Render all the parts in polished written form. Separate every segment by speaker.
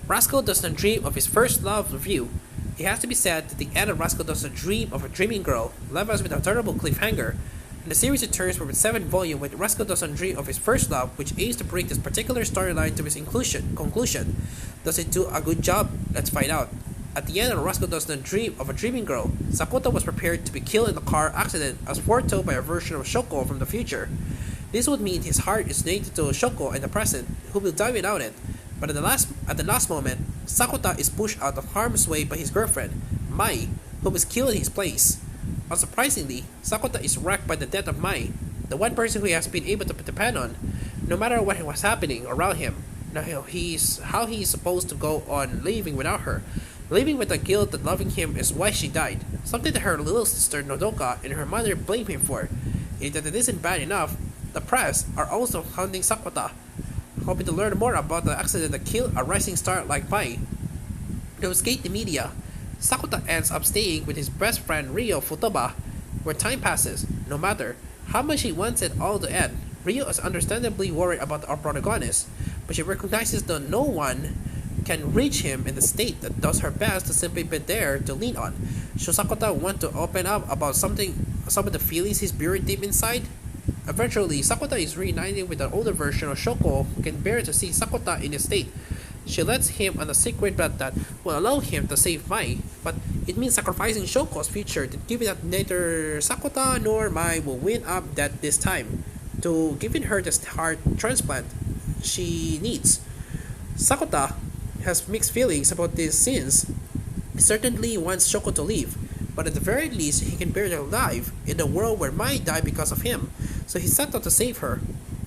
Speaker 1: Rascal does not dream of his first love review. It has to be said that the end of Rascal does not dream of a dreaming girl left us with a terrible cliffhanger. And the series returns for its 7th volume with Rascal does not dream of his first love, which aims to bring this particular storyline to its conclusion. Does it do a good job? Let's find out. At the end of Rascal does not dream of a dreaming girl, Sakota was prepared to be killed in a car accident as foretold by a version of Shoko from the future. This would mean his heart is related to Shoko in the present, who will die without it. But at the last moment, Sakota is pushed out of harm's way by his girlfriend, Mai, who was killed in his place. Unsurprisingly, Sakota is wrecked by the death of Mai, the one person who he has been able to depend on, no matter what was happening around him. Now how he is supposed to go on living without her, living with the guilt that loving him is why she died, something that her little sister Nodoka and her mother blame him for. If that it isn't bad enough, the press are also hounding Sakota, hoping to learn more about the accident that killed a rising star like Mai. To escape the media, Sakota ends up staying with his best friend Ryo Futoba. Where time passes, no matter how much he wants it all to end, Ryo is understandably worried about our protagonist, but she recognizes that no one can reach him in the state that does her best to simply be there to lean on. Should Sakota want to open up about some of the feelings he's buried deep inside? Eventually, Sakota is reunited with an older version of Shoko who can bear to see Sakota in his state. She lets him on a secret bet that will allow him to save Mai, but it means sacrificing Shoko's future to give it that neither Sakota nor Mai will win up that this time, to giving her the heart transplant she needs. Sakota has mixed feelings about these scenes. He certainly wants Shoko to leave, but at the very least he can bear her alive in a world where Mai died because of him, so he set out to save her.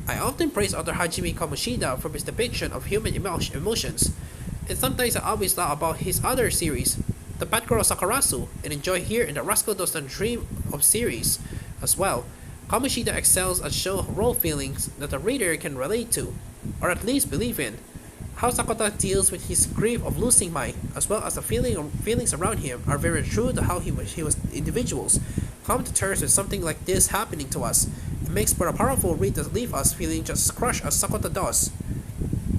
Speaker 1: I often praise author Hajime Kamoshida for his depiction of human emotions, and sometimes I always thought about his other series, The Bad Girl Sakurasu, and enjoy here in the Rascal Does Not Dream of series as well. Kamoshida excels at showing role feelings that the reader can relate to, or at least believe in. How Sakota deals with his grief of losing Mai, as well as the feelings around him, are very true to how he was individuals come to terms with something like this happening to us. It makes for a powerful read that leave us feeling just as crushed as Sakota does.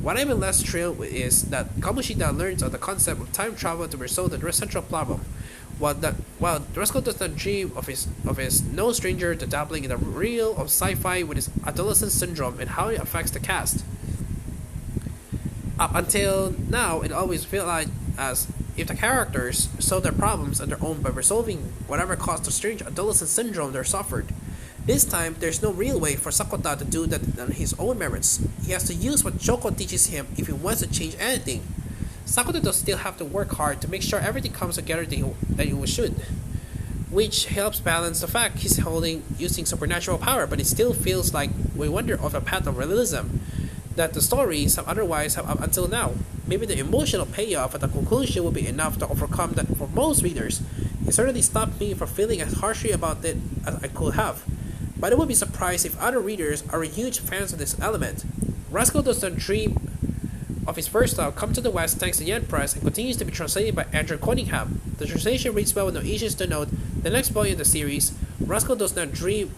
Speaker 1: What I'm less thrilled with is that Kamoshida learns of the concept of time travel to resolve the central problem. While Rascal does not dream of his no stranger to dabbling in the real of sci-fi with his adolescent syndrome and how it affects the cast. Up until now, it always felt like as if the characters solve their problems on their own by resolving whatever caused the strange adolescent syndrome they suffered. This time, there's no real way for Sakota to do that on his own merits. He has to use what Shoko teaches him if he wants to change anything. Sakota does still have to work hard to make sure everything comes together that it should, which helps balance the fact he's using supernatural power, but it still feels like we wander off a path of realism that the stories have otherwise have up until now. Maybe the emotional payoff at the conclusion will be enough to overcome that for most readers. It certainly stopped me from feeling as harshly about it as I could have. But I would be surprised if other readers are huge fans of this element. Rascal does not dream of his first love come to the West thanks to Yen Press and continues to be translated by Andrew Cunningham. The translation reads well with no issues to note. The next volume of the series, Rascal Does Not Dream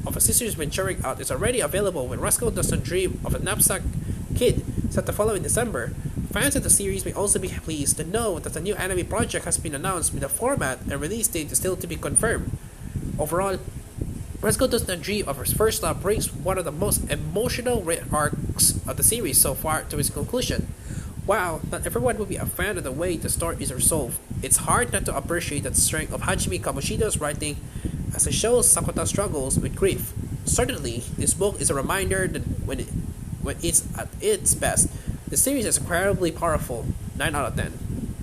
Speaker 1: of a Sister's Venturing Out, is already available when Rascal Does Not Dream of a Knapsack Kid, set to follow in December. Fans of the series may also be pleased to know that the new anime project has been announced with a format and release date is still to be confirmed. Overall, Rascal Does Not Dream of His First Love brings one of the most emotional arcs of the series so far to its conclusion. While not everyone will be a fan of the way the story is resolved, it's hard not to appreciate the strength of Hajime Kamoshida's writing as it shows Sakota's struggles with grief. Certainly, this book is a reminder that when it's at its best, the series is incredibly powerful. 9 out of 10.